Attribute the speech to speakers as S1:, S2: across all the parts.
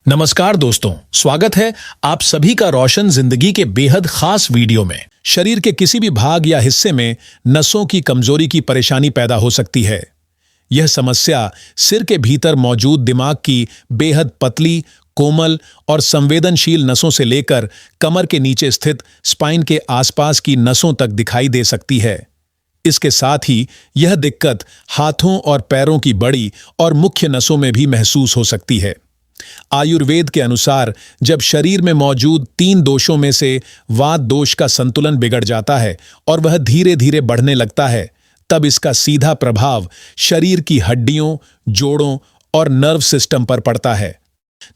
S1: नमस्कार दोस्तों, स्वागत है आप सभी का रोशन जिंदगी के बेहद खास वीडियो में। शरीर के किसी भी भाग या हिस्से में नसों की कमजोरी की परेशानी पैदा हो सकती है। यह समस्या सिर के भीतर मौजूद दिमाग की बेहद पतली, कोमल और संवेदनशील नसों से लेकर कमर के नीचे स्थित स्पाइन के आसपास की नसों तक दिखाई दे सकती है। इसके साथ ही यह दिक्कत हाथों और पैरों की बड़ी और मुख्य नसों में भी महसूस हो सकती है। आयुर्वेद के अनुसार जब शरीर में मौजूद 3 दोषों में से वात दोष का संतुलन बिगड़ जाता है और वह धीरे धीरे बढ़ने लगता है, तब इसका सीधा प्रभाव शरीर की हड्डियों, जोड़ों और नर्व सिस्टम पर पड़ता है।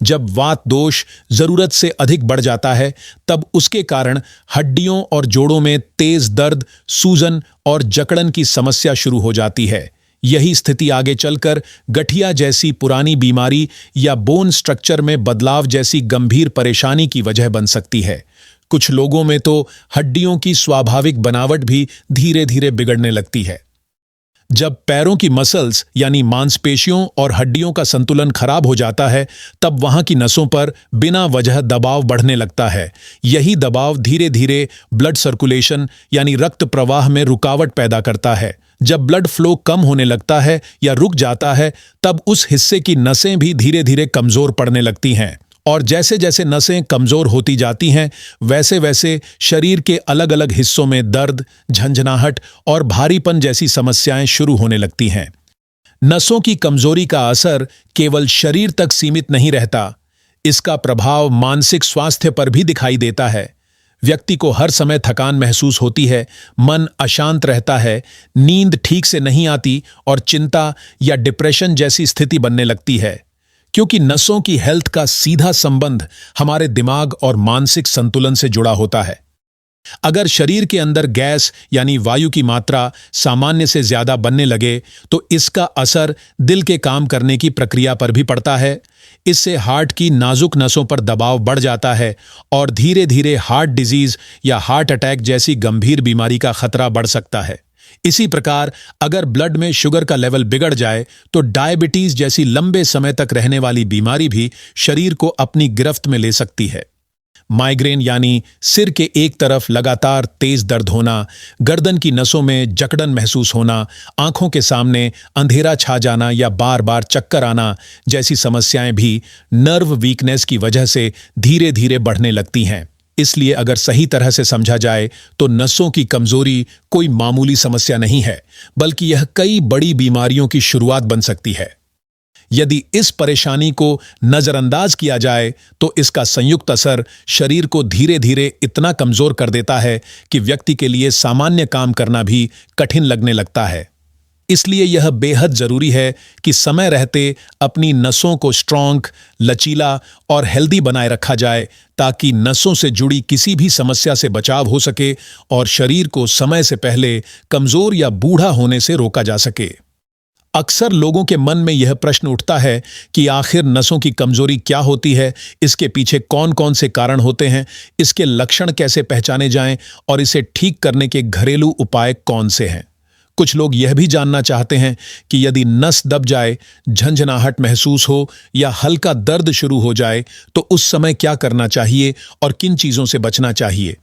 S1: जब वात दोष जरूरत से अधिक बढ़ जाता है, तब उसके कारण हड्डियों और जोड़ों में तेज दर्द, सूजन और जकड़न की समस्या शुरू हो जाती है। यही स्थिति आगे चलकर गठिया जैसी पुरानी बीमारी या बोन स्ट्रक्चर में बदलाव जैसी गंभीर परेशानी की वजह बन सकती है। कुछ लोगों में तो हड्डियों की स्वाभाविक बनावट भी धीरे धीरे बिगड़ने लगती है। जब पैरों की मसल्स यानी मांसपेशियों और हड्डियों का संतुलन खराब हो जाता है, तब वहां की नसों पर बिना वजह दबाव बढ़ने लगता है। यही दबाव धीरे धीरे ब्लड सर्कुलेशन यानी रक्त प्रवाह में रुकावट पैदा करता है। जब ब्लड फ्लो कम होने लगता है या रुक जाता है, तब उस हिस्से की नसें भी धीरे धीरे कमजोर पड़ने लगती हैं। और जैसे जैसे नसें कमजोर होती जाती हैं, वैसे वैसे शरीर के अलग अलग हिस्सों में दर्द, झंझनाहट और भारीपन जैसी समस्याएं शुरू होने लगती हैं। नसों की कमजोरी का असर केवल शरीर तक सीमित नहीं रहता, इसका प्रभाव मानसिक स्वास्थ्य पर भी दिखाई देता है। व्यक्ति को हर समय थकान महसूस होती है, मन अशांत रहता है, नींद ठीक से नहीं आती और चिंता या डिप्रेशन जैसी स्थिति बनने लगती है। क्योंकि नसों की हेल्थ का सीधा संबंध हमारे दिमाग और मानसिक संतुलन से जुड़ा होता है। अगर शरीर के अंदर गैस यानी वायु की मात्रा सामान्य से ज्यादा बनने लगे, तो इसका असर दिल के काम करने की प्रक्रिया पर भी पड़ता है। इससे हार्ट की नाजुक नसों पर दबाव बढ़ जाता है और धीरे धीरे हार्ट डिजीज या हार्ट अटैक जैसी गंभीर बीमारी का खतरा बढ़ सकता है। इसी प्रकार अगर ब्लड में शुगर का लेवल बिगड़ जाए, तो डायबिटीज जैसी लंबे समय तक रहने वाली बीमारी भी शरीर को अपनी गिरफ्त में ले सकती है। माइग्रेन यानी सिर के एक तरफ लगातार तेज दर्द होना, गर्दन की नसों में जकड़न महसूस होना, आंखों के सामने अंधेरा छा जाना या बार बार चक्कर आना जैसी समस्याएं भी नर्व वीकनेस की वजह से धीरे धीरे बढ़ने लगती हैं। इसलिए अगर सही तरह से समझा जाए तो नसों की कमजोरी कोई मामूली समस्या नहीं है, बल्कि यह कई बड़ी बीमारियों की शुरुआत बन सकती है। यदि इस परेशानी को नजरअंदाज किया जाए, तो इसका संयुक्त असर शरीर को धीरे धीरे इतना कमजोर कर देता है कि व्यक्ति के लिए सामान्य काम करना भी कठिन लगने लगता है। इसलिए यह बेहद जरूरी है कि समय रहते अपनी नसों को स्ट्रॉन्ग, लचीला और हेल्दी बनाए रखा जाए, ताकि नसों से जुड़ी किसी भी समस्या से बचाव हो सके और शरीर को समय से पहले कमजोर या बूढ़ा होने से रोका जा सके। अक्सर लोगों के मन में यह प्रश्न उठता है कि आखिर नसों की कमजोरी क्या होती है, इसके पीछे कौन कौन से कारण होते हैं, इसके लक्षण कैसे पहचाने जाएं और इसे ठीक करने के घरेलू उपाय कौन से हैं। कुछ लोग यह भी जानना चाहते हैं कि यदि नस दब जाए, झंझनाहट महसूस हो या हल्का दर्द शुरू हो जाए, तो उस समय क्या करना चाहिए और किन चीजों से बचना चाहिए।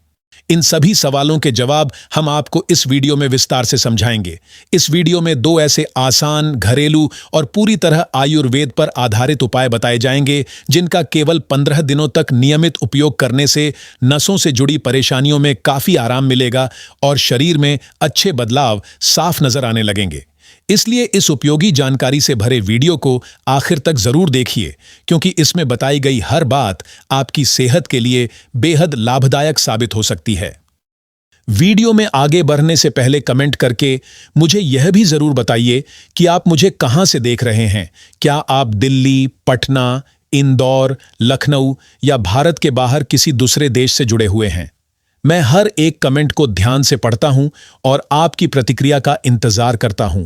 S1: इन सभी सवालों के जवाब हम आपको इस वीडियो में विस्तार से समझाएंगे। इस वीडियो में 2 ऐसे आसान, घरेलू और पूरी तरह आयुर्वेद पर आधारित उपाय बताए जाएंगे, जिनका केवल 15 दिनों तक नियमित उपयोग करने से नसों से जुड़ी परेशानियों में काफी आराम मिलेगा और शरीर में अच्छे बदलाव साफ नजर आने लगेंगे। इसलिए इस उपयोगी जानकारी से भरे वीडियो को आखिर तक जरूर देखिए, क्योंकि इसमें बताई गई हर बात आपकी सेहत के लिए बेहद लाभदायक साबित हो सकती है। वीडियो में आगे बढ़ने से पहले कमेंट करके मुझे यह भी जरूर बताइए कि आप मुझे कहां से देख रहे हैं। क्या आप दिल्ली, पटना, इंदौर, लखनऊ या भारत के बाहर किसी दूसरे देश से जुड़े हुए हैं? मैं हर एक कमेंट को ध्यान से पढ़ता हूं और आपकी प्रतिक्रिया का इंतजार करता हूं।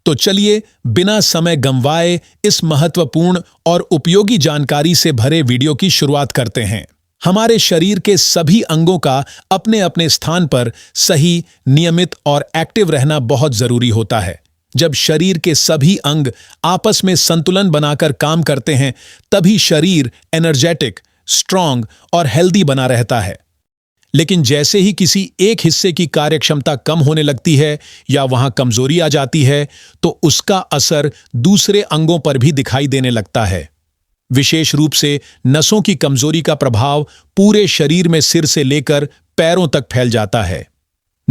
S1: तो चलिए बिना समय गंवाए इस महत्वपूर्ण और उपयोगी जानकारी से भरे वीडियो की शुरुआत करते हैं। हमारे शरीर के सभी अंगों का अपने अपने स्थान पर सही, नियमित और एक्टिव रहना बहुत जरूरी होता है। जब शरीर के सभी अंग आपस में संतुलन बनाकर काम करते हैं, तभी शरीर एनर्जेटिक, स्ट्रांग और हेल्दी बना रहता है। लेकिन जैसे ही किसी एक हिस्से की कार्यक्षमता कम होने लगती है या वहां कमजोरी आ जाती है, तो उसका असर दूसरे अंगों पर भी दिखाई देने लगता है। विशेष रूप से नसों की कमजोरी का प्रभाव पूरे शरीर में सिर से लेकर पैरों तक फैल जाता है।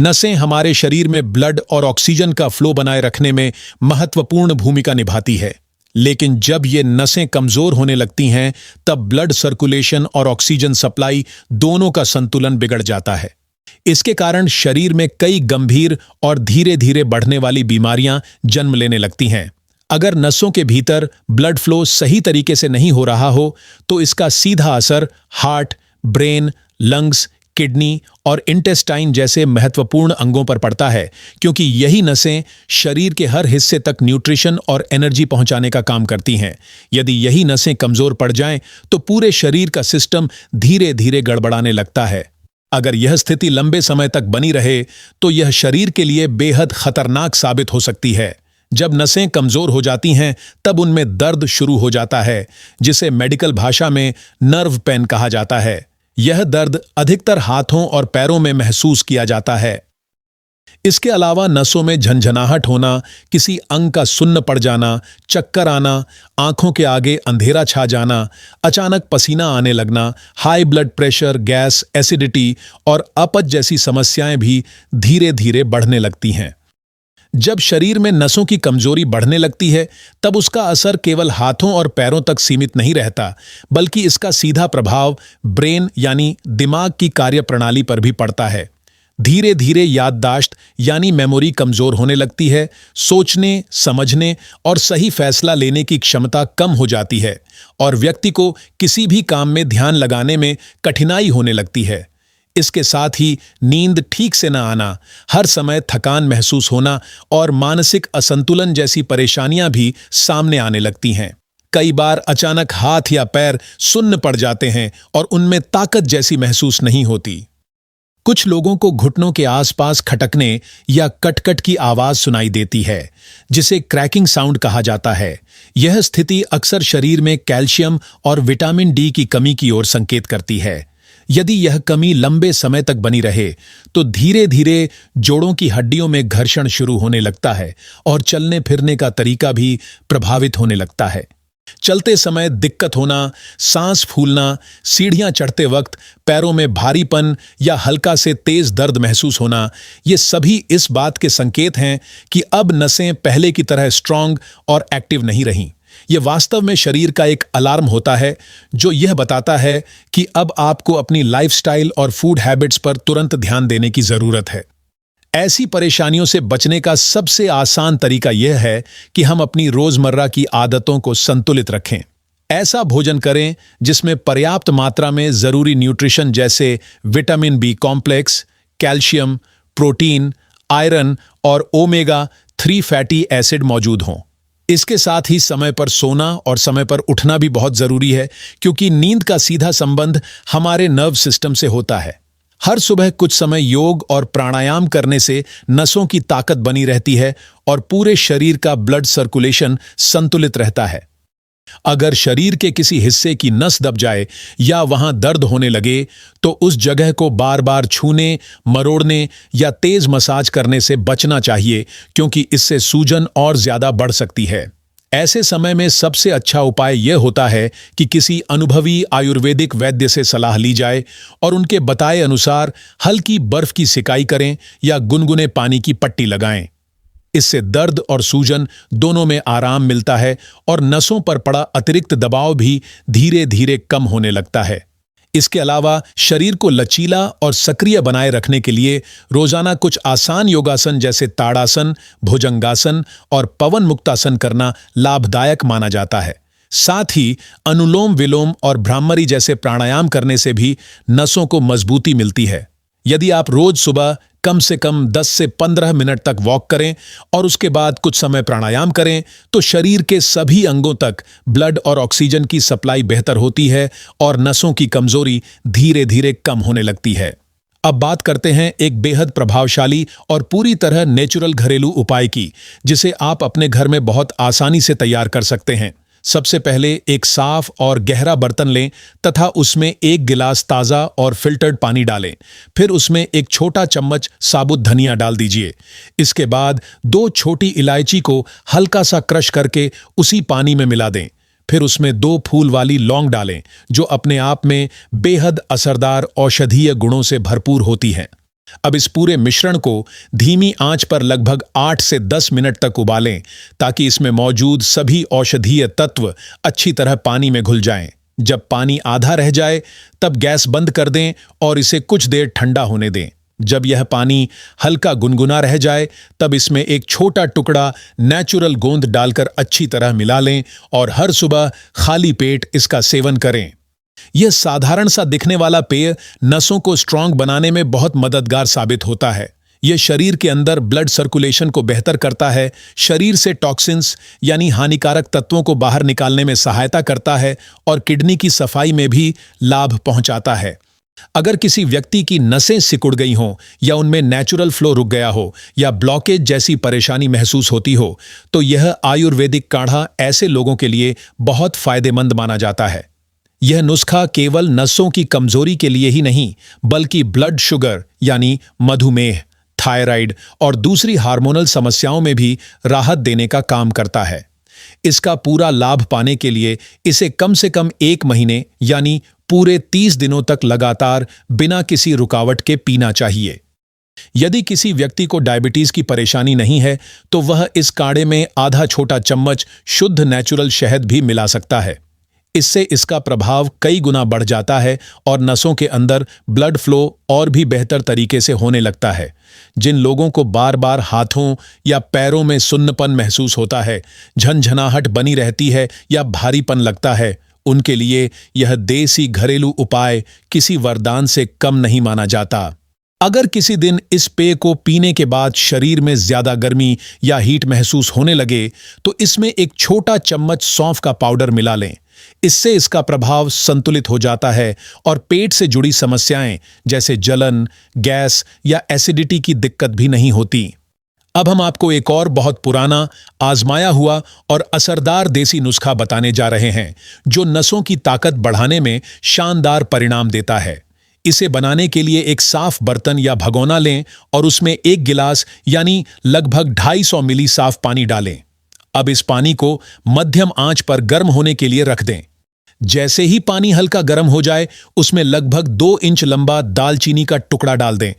S1: नसें हमारे शरीर में ब्लड और ऑक्सीजन का फ्लो बनाए रखने में महत्वपूर्ण भूमिका निभाती है। लेकिन जब ये नसें कमजोर होने लगती हैं, तब ब्लड सर्कुलेशन और ऑक्सीजन सप्लाई दोनों का संतुलन बिगड़ जाता है। इसके कारण शरीर में कई गंभीर और धीरे धीरे बढ़ने वाली बीमारियां जन्म लेने लगती हैं। अगर नसों के भीतर ब्लड फ्लो सही तरीके से नहीं हो रहा हो, तो इसका सीधा असर हार्ट, ब्रेन, लंग्स, किडनी और इंटेस्टाइन जैसे महत्वपूर्ण अंगों पर पड़ता है, क्योंकि यही नसें शरीर के हर हिस्से तक न्यूट्रिशन और एनर्जी पहुंचाने का काम करती हैं। यदि यही नसें कमजोर पड़ जाएं, तो पूरे शरीर का सिस्टम धीरे धीरे गड़बड़ाने लगता है। अगर यह स्थिति लंबे समय तक बनी रहे, तो यह शरीर के लिए बेहद खतरनाक साबित हो सकती है। जब नसें कमजोर हो जाती हैं, तब उनमें दर्द शुरू हो जाता है, जिसे मेडिकल भाषा में नर्व पेन कहा जाता है। यह दर्द अधिकतर हाथों और पैरों में महसूस किया जाता है। इसके अलावा नसों में झंझनाहट होना, किसी अंग का सुन्न पड़ जाना, चक्कर आना, आंखों के आगे अंधेरा छा जाना, अचानक पसीना आने लगना, high blood pressure, gas, acidity और अपच जैसी समस्याएं भी धीरे धीरे बढ़ने लगती हैं। जब शरीर में नसों की कमजोरी बढ़ने लगती है, तब उसका असर केवल हाथों और पैरों तक सीमित नहीं रहता, बल्कि इसका सीधा प्रभाव ब्रेन यानी दिमाग की कार्यप्रणाली पर भी पड़ता है। धीरे धीरे याददाश्त यानी मेमोरी कमजोर होने लगती है, सोचने, समझने और सही फैसला लेने की क्षमता कम हो जाती है और व्यक्ति को किसी भी काम में ध्यान लगाने में कठिनाई होने लगती है। इसके साथ ही नींद ठीक से न आना, हर समय थकान महसूस होना और मानसिक असंतुलन जैसी परेशानियां भी सामने आने लगती हैं। कई बार अचानक हाथ या पैर सुन्न पड़ जाते हैं और उनमें ताकत जैसी महसूस नहीं होती। कुछ लोगों को घुटनों के आसपास खटकने या कटकट की आवाज सुनाई देती है, जिसे क्रैकिंग साउंड कहा जाता है। यह स्थिति अक्सर शरीर में कैल्शियम और विटामिन डी की कमी की ओर संकेत करती है। यदि यह कमी लंबे समय तक बनी रहे, तो धीरे धीरे जोड़ों की हड्डियों में घर्षण शुरू होने लगता है और चलने फिरने का तरीका भी प्रभावित होने लगता है। चलते समय दिक्कत होना, सांस फूलना, सीढ़ियां चढ़ते वक्त पैरों में भारीपन या हल्का से तेज दर्द महसूस होना, ये सभी इस बात के संकेत हैं कि अब नसें पहले की तरह स्ट्रांग और एक्टिव नहीं रहीं। यह वास्तव में शरीर का एक अलार्म होता है, जो यह बताता है कि अब आपको अपनी लाइफस्टाइल और फूड हैबिट्स पर तुरंत ध्यान देने की जरूरत है। ऐसी परेशानियों से बचने का सबसे आसान तरीका यह है कि हम अपनी रोजमर्रा की आदतों को संतुलित रखें। ऐसा भोजन करें जिसमें पर्याप्त मात्रा में जरूरी न्यूट्रिशन जैसे vitamin B complex, calcium, protein, iron और ओमेगा-3 फैटी एसिड मौजूद हों। इसके साथ ही समय पर सोना और समय पर उठना भी बहुत जरूरी है, क्योंकि नींद का सीधा संबंध हमारे नर्व सिस्टम से होता है। हर सुबह कुछ समय योग और प्राणायाम करने से नसों की ताकत बनी रहती है और पूरे शरीर का ब्लड सर्कुलेशन संतुलित रहता है। अगर शरीर के किसी हिस्से की नस दब जाए या वहां दर्द होने लगे, तो उस जगह को बार बार छूने, मरोड़ने या तेज मसाज करने से बचना चाहिए, क्योंकि इससे सूजन और ज्यादा बढ़ सकती है। ऐसे समय में सबसे अच्छा उपाय यह होता है कि किसी अनुभवी आयुर्वेदिक वैद्य से सलाह ली जाए और उनके बताए अनुसार हल्की बर्फ की सिकाई करें या गुनगुने पानी की पट्टी लगाएं। इससे दर्द और सूजन दोनों में आराम मिलता है और नसों पर पड़ा अतिरिक्त दबाव भी धीरे धीरे कम होने लगता है। इसके अलावा शरीर को लचीला और सक्रिय बनाए रखने के लिए रोजाना कुछ आसान योगासन जैसे ताड़ासन, भुजंगासन और पवन मुक्तासन करना लाभदायक माना जाता है। साथ ही अनुलोम विलोम और भ्रामरी जैसे प्राणायाम करने से भी नसों को मजबूती मिलती है। यदि आप रोज सुबह कम से कम 10 से 15 मिनट तक वॉक करें और उसके बाद कुछ समय प्राणायाम करें, तो शरीर के सभी अंगों तक ब्लड और ऑक्सीजन की सप्लाई बेहतर होती है और नसों की कमजोरी धीरे धीरे कम होने लगती है। अब बात करते हैं एक बेहद प्रभावशाली और पूरी तरह नेचुरल घरेलू उपाय की, जिसे आप अपने घर में बहुत आसानी से तैयार कर सकते हैं। सबसे पहले एक साफ और गहरा बर्तन लें तथा उसमें 1 गिलास ताज़ा और फिल्टर्ड पानी डालें। फिर उसमें एक छोटा चम्मच साबुत धनिया डाल दीजिए। इसके बाद 2 छोटी इलायची को हल्का सा क्रश करके उसी पानी में मिला दें। फिर उसमें 2 फूल वाली लौंग डालें, जो अपने आप में बेहद असरदार औषधीय गुणों से भरपूर होती हैं। अब इस पूरे मिश्रण को धीमी आंच पर लगभग 8 से 10 मिनट तक उबालें, ताकि इसमें मौजूद सभी औषधीय तत्व अच्छी तरह पानी में घुल जाएं। जब पानी आधा रह जाए तब गैस बंद कर दें और इसे कुछ देर ठंडा होने दें। जब यह पानी हल्का गुनगुना रह जाए तब इसमें एक छोटा टुकड़ा नेचुरल गोंद डालकर अच्छी तरह मिला लें और हर सुबह खाली पेट इसका सेवन करें। यह साधारण सा दिखने वाला पेय नसों को स्ट्रांग बनाने में बहुत मददगार साबित होता है। यह शरीर के अंदर ब्लड सर्कुलेशन को बेहतर करता है, शरीर से टॉक्सिन्स यानी हानिकारक तत्वों को बाहर निकालने में सहायता करता है और किडनी की सफाई में भी लाभ पहुंचाता है। अगर किसी व्यक्ति की नसें सिकुड़ गई हों या उनमें नेचुरल फ्लो रुक गया हो या ब्लॉकेज जैसी परेशानी महसूस होती हो, तो यह आयुर्वेदिक काढ़ा ऐसे लोगों के लिए बहुत फायदेमंद माना जाता है। यह नुस्खा केवल नसों की कमजोरी के लिए ही नहीं, बल्कि ब्लड शुगर यानी मधुमेह, थायराइड और दूसरी हार्मोनल समस्याओं में भी राहत देने का काम करता है। इसका पूरा लाभ पाने के लिए इसे कम से कम 1 महीने यानी पूरे 30 दिनों तक लगातार बिना किसी रुकावट के पीना चाहिए। यदि किसी व्यक्ति को डायबिटीज की परेशानी नहीं है, तो वह इस काढ़े में आधा छोटा चम्मच शुद्ध नेचुरल शहद भी मिला सकता है। इससे इसका प्रभाव कई गुना बढ़ जाता है और नसों के अंदर ब्लड फ्लो और भी बेहतर तरीके से होने लगता है। जिन लोगों को बार बार हाथों या पैरों में सुन्नपन महसूस होता है, झनझनाहट बनी रहती है या भारीपन लगता है, उनके लिए यह देसी घरेलू उपाय किसी वरदान से कम नहीं माना जाता। अगर किसी दिन इस पेय को पीने के बाद शरीर में ज्यादा गर्मी या हीट महसूस होने लगे, तो इसमें एक छोटा चम्मच सौंफ का पाउडर मिला लें। इससे इसका प्रभाव संतुलित हो जाता है और पेट से जुड़ी समस्याएं जैसे जलन, गैस या एसिडिटी की दिक्कत भी नहीं होती। अब हम आपको एक और बहुत पुराना, आजमाया हुआ और असरदार देसी नुस्खा बताने जा रहे हैं, जो नसों की ताकत बढ़ाने में शानदार परिणाम देता है। इसे बनाने के लिए एक साफ बर्तन या भगोना लें और उसमें 1 गिलास यानी लगभग 250 मिली साफ पानी डालें। अब इस पानी को मध्यम आंच पर गर्म होने के लिए रख दें। जैसे ही पानी हल्का गर्म हो जाए, उसमें लगभग 2 इंच लंबा दालचीनी का टुकड़ा डाल दें।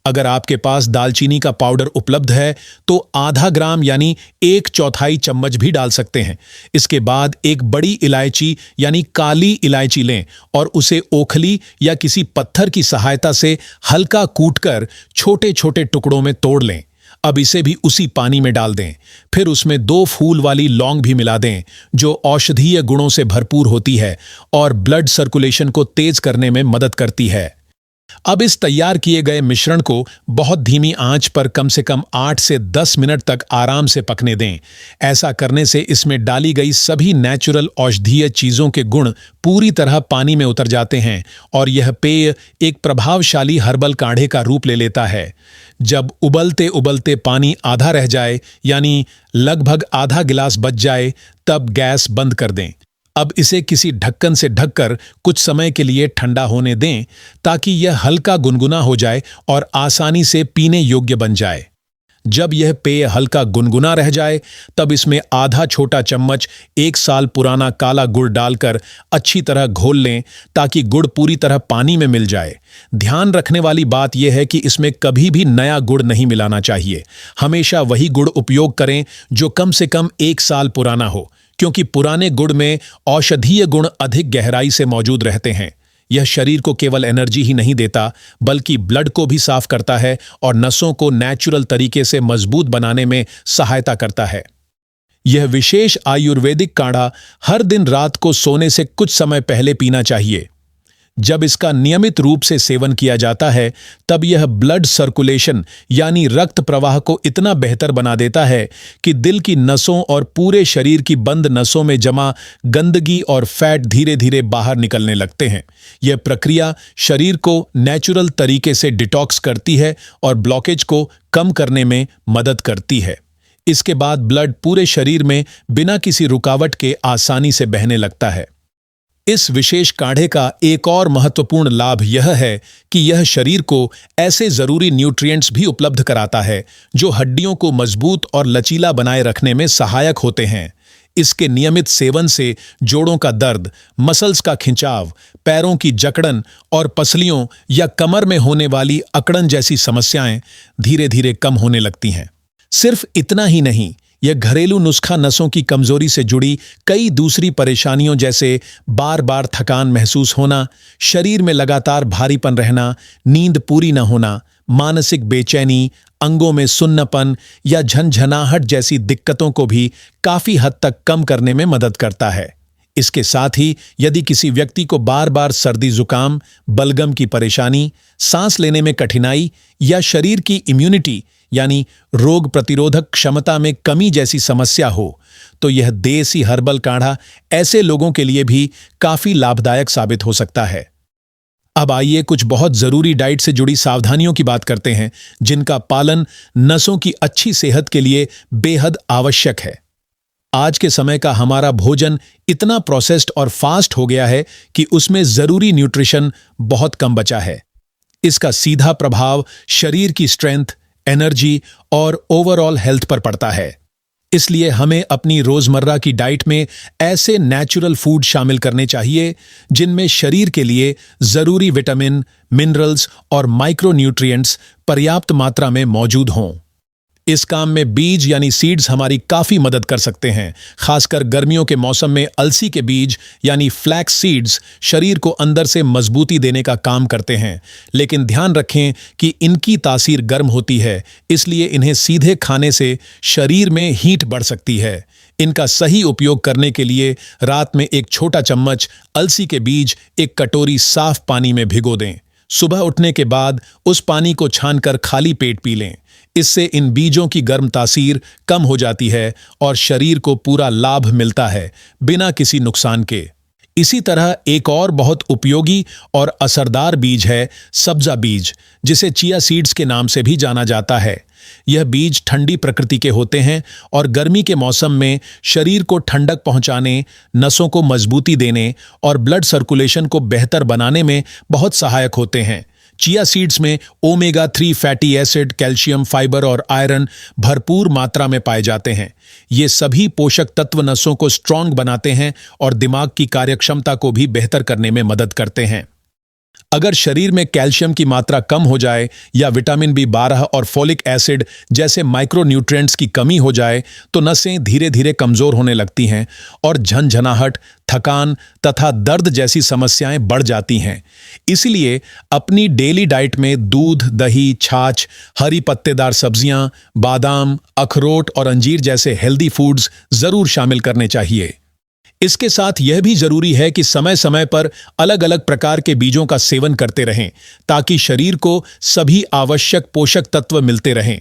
S1: अगर आपके पास दालचीनी का पाउडर उपलब्ध है तो आधा ग्राम यानी 1/4 चम्मच भी डाल सकते हैं। इसके बाद एक बड़ी इलायची यानी काली इलायची लें और उसे ओखली या किसी पत्थर की सहायता से हल्का कूटकर छोटे छोटे टुकड़ों में तोड़ लें। अब इसे भी उसी पानी में डाल दें। फिर उसमें 2 फूल वाली लौंग भी मिला दें, जो औषधीय गुणों से भरपूर होती है और ब्लड सर्कुलेशन को तेज करने में मदद करती है। अब इस तैयार किए गए मिश्रण को बहुत धीमी आंच पर कम से कम 8 से 10 मिनट तक आराम से पकने दें। ऐसा करने से इसमें डाली गई सभी नेचुरल औषधीय चीजों के गुण पूरी तरह पानी में उतर जाते हैं और यह पेय एक प्रभावशाली हर्बल काढ़े का रूप ले लेता है। जब उबलते उबलते पानी आधा रह जाए यानी लगभग आधा गिलास बच जाए, तब गैस बंद कर दें। अब इसे किसी ढक्कन से ढककर कुछ समय के लिए ठंडा होने दें, ताकि यह हल्का गुनगुना हो जाए और आसानी से पीने योग्य बन जाए। जब यह पेय हल्का गुनगुना रह जाए, तब इसमें आधा छोटा चम्मच 1 साल पुराना काला गुड़ डालकर अच्छी तरह घोल लें, ताकि गुड़ पूरी तरह पानी में मिल जाए। ध्यान रखने वाली बात यह है कि इसमें कभी भी नया गुड़ नहीं मिलाना चाहिए। हमेशा वही गुड़ उपयोग करें जो कम से कम 1 साल पुराना हो, क्योंकि पुराने गुड़ में औषधीय गुण अधिक गहराई से मौजूद रहते हैं। यह शरीर को केवल एनर्जी ही नहीं देता, बल्कि ब्लड को भी साफ करता है और नसों को नेचुरल तरीके से मजबूत बनाने में सहायता करता है। यह विशेष आयुर्वेदिक काढ़ा हर दिन रात को सोने से कुछ समय पहले पीना चाहिए। जब इसका नियमित रूप से सेवन किया जाता है तब यह ब्लड सर्कुलेशन यानी रक्त प्रवाह को इतना बेहतर बना देता है कि दिल की नसों और पूरे शरीर की बंद नसों में जमा गंदगी और फैट धीरे धीरे बाहर निकलने लगते हैं। यह प्रक्रिया शरीर को नेचुरल तरीके से डिटॉक्स करती है और ब्लॉकेज को कम करने में मदद करती है। इसके बाद ब्लड पूरे शरीर में बिना किसी रुकावट के आसानी से बहने लगता है। इस विशेष काढ़े का एक और महत्वपूर्ण लाभ यह है कि यह शरीर को ऐसे जरूरी न्यूट्रिएंट्स भी उपलब्ध कराता है जो हड्डियों को मजबूत और लचीला बनाए रखने में सहायक होते हैं। इसके नियमित सेवन से जोड़ों का दर्द, मसल्स का खिंचाव, पैरों की जकड़न और पसलियों या कमर में होने वाली अकड़न जैसी समस्याएं धीरे धीरे कम होने लगती हैं। सिर्फ इतना ही नहीं, यह घरेलू नुस्खा नसों की कमजोरी से जुड़ी कई दूसरी परेशानियों जैसे बार बार थकान महसूस होना, शरीर में लगातार भारीपन रहना, नींद पूरी न होना, मानसिक बेचैनी, अंगों में सुन्नपन या झनझनाहट जैसी दिक्कतों को भी काफी हद तक कम करने में मदद करता है। इसके साथ ही यदि किसी व्यक्ति को बार बार सर्दी जुकाम, बलगम की परेशानी, सांस लेने में कठिनाई या शरीर की इम्यूनिटी यानी रोग प्रतिरोधक क्षमता में कमी जैसी समस्या हो, तो यह देसी हर्बल काढ़ा ऐसे लोगों के लिए भी काफी लाभदायक साबित हो सकता है। अब आइए कुछ बहुत जरूरी डाइट से जुड़ी सावधानियों की बात करते हैं जिनका पालन नसों की अच्छी सेहत के लिए बेहद आवश्यक है। आज के समय का हमारा भोजन इतना प्रोसेस्ड और फास्ट हो गया है कि उसमें जरूरी न्यूट्रिशन बहुत कम बचा है। इसका सीधा प्रभाव शरीर की स्ट्रेंथ, एनर्जी और ओवरऑल हेल्थ पर पड़ता है। इसलिए हमें अपनी रोजमर्रा की डाइट में ऐसे नेचुरल फूड शामिल करने चाहिए जिनमें शरीर के लिए जरूरी विटामिन, मिनरल्स और माइक्रोन्यूट्रिएंट्स पर्याप्त मात्रा में मौजूद हों। इस काम में बीज यानी सीड्स हमारी काफी मदद कर सकते हैं। खासकर गर्मियों के मौसम में अलसी के बीज यानी फ्लैक्स सीड्स शरीर को अंदर से मजबूती देने का काम करते हैं, लेकिन ध्यान रखें कि इनकी तासीर गर्म होती है, इसलिए इन्हें सीधे खाने से शरीर में हीट बढ़ सकती है। इनका सही उपयोग करने के लिए रात में एक छोटा चम्मच अलसी के बीज एक कटोरी साफ पानी में भिगो दें। सुबह उठने के बाद उस पानी को छानकर खाली पेट पी लें। इससे इन बीजों की गर्म तासीर कम हो जाती है और शरीर को पूरा लाभ मिलता है बिना किसी नुकसान के। इसी तरह एक और बहुत उपयोगी और असरदार बीज है सब्जा बीज, जिसे चिया सीड्स के नाम से भी जाना जाता है। यह बीज ठंडी प्रकृति के होते हैं और गर्मी के मौसम में शरीर को ठंडक पहुंचाने, नसों को मजबूती देने और ब्लड सर्कुलेशन को बेहतर बनाने में बहुत सहायक होते हैं। चिया सीड्स में omega 3 fatty acid, calcium, fibre और आयरन भरपूर मात्रा में पाए जाते हैं। ये सभी पोषक तत्व नसों को स्ट्रांग बनाते हैं और दिमाग की कार्यक्षमता को भी बेहतर करने में मदद करते हैं। अगर शरीर में कैल्शियम की मात्रा कम हो जाए या विटामिन B12 और फोलिक एसिड जैसे माइक्रोन्यूट्रिएंट्स की कमी हो जाए तो नसें धीरे धीरे कमजोर होने लगती हैं और झनझनाहट, थकान तथा दर्द जैसी समस्याएं बढ़ जाती हैं। इसलिए अपनी डेली डाइट में दूध, दही, छाछ, हरी पत्तेदार सब्जियां, बादाम, अखरोट और अंजीर जैसे हेल्दी फूड्स जरूर शामिल करने चाहिए। इसके साथ यह भी जरूरी है कि समय समय पर अलग अलग प्रकार के बीजों का सेवन करते रहें ताकि शरीर को सभी आवश्यक पोषक तत्व मिलते रहें।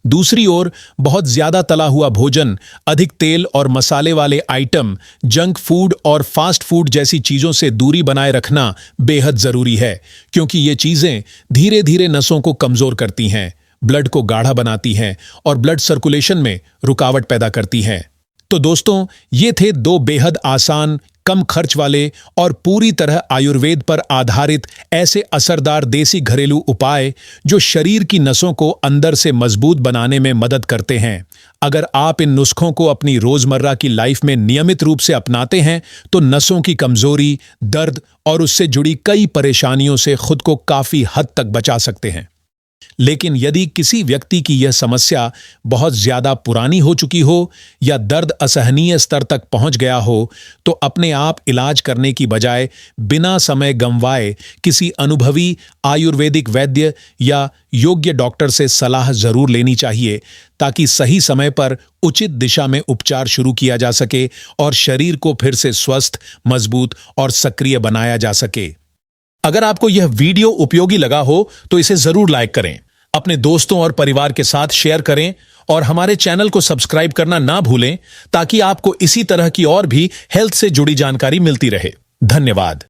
S1: दूसरी ओर बहुत ज्यादा तला हुआ भोजन, अधिक तेल और मसाले वाले आइटम, जंक फूड और फास्ट फूड जैसी चीजों से दूरी बनाए रखना बेहद जरूरी है, क्योंकि ये चीजें धीरे धीरे नसों को कमजोर करती हैं, ब्लड को गाढ़ा बनाती हैं और ब्लड सर्कुलेशन में रुकावट पैदा करती हैं। तो दोस्तों, ये थे 2 बेहद आसान, कम खर्च वाले और पूरी तरह आयुर्वेद पर आधारित ऐसे असरदार देसी घरेलू उपाय जो शरीर की नसों को अंदर से मजबूत बनाने में मदद करते हैं। अगर आप इन नुस्खों को अपनी रोजमर्रा की लाइफ में नियमित रूप से अपनाते हैं तो नसों की कमजोरी, दर्द और उससे जुड़ी कई परेशानियों से खुद को काफी हद तक बचा सकते हैं। लेकिन यदि किसी व्यक्ति की यह समस्या बहुत ज्यादा पुरानी हो चुकी हो या दर्द असहनीय स्तर तक पहुंच गया हो, तो अपने आप इलाज करने की बजाय बिना समय गंवाए किसी अनुभवी आयुर्वेदिक वैद्य या योग्य डॉक्टर से सलाह जरूर लेनी चाहिए, ताकि सही समय पर उचित दिशा में उपचार शुरू किया जा सके और शरीर को फिर से स्वस्थ, मजबूत और सक्रिय बनाया जा सके। अगर आपको यह वीडियो उपयोगी लगा हो तो इसे जरूर लाइक करें, अपने दोस्तों और परिवार के साथ शेयर करें और हमारे चैनल को सब्सक्राइब करना ना भूलें ताकि आपको इसी तरह की और भी हेल्थ से जुड़ी जानकारी मिलती रहे। धन्यवाद।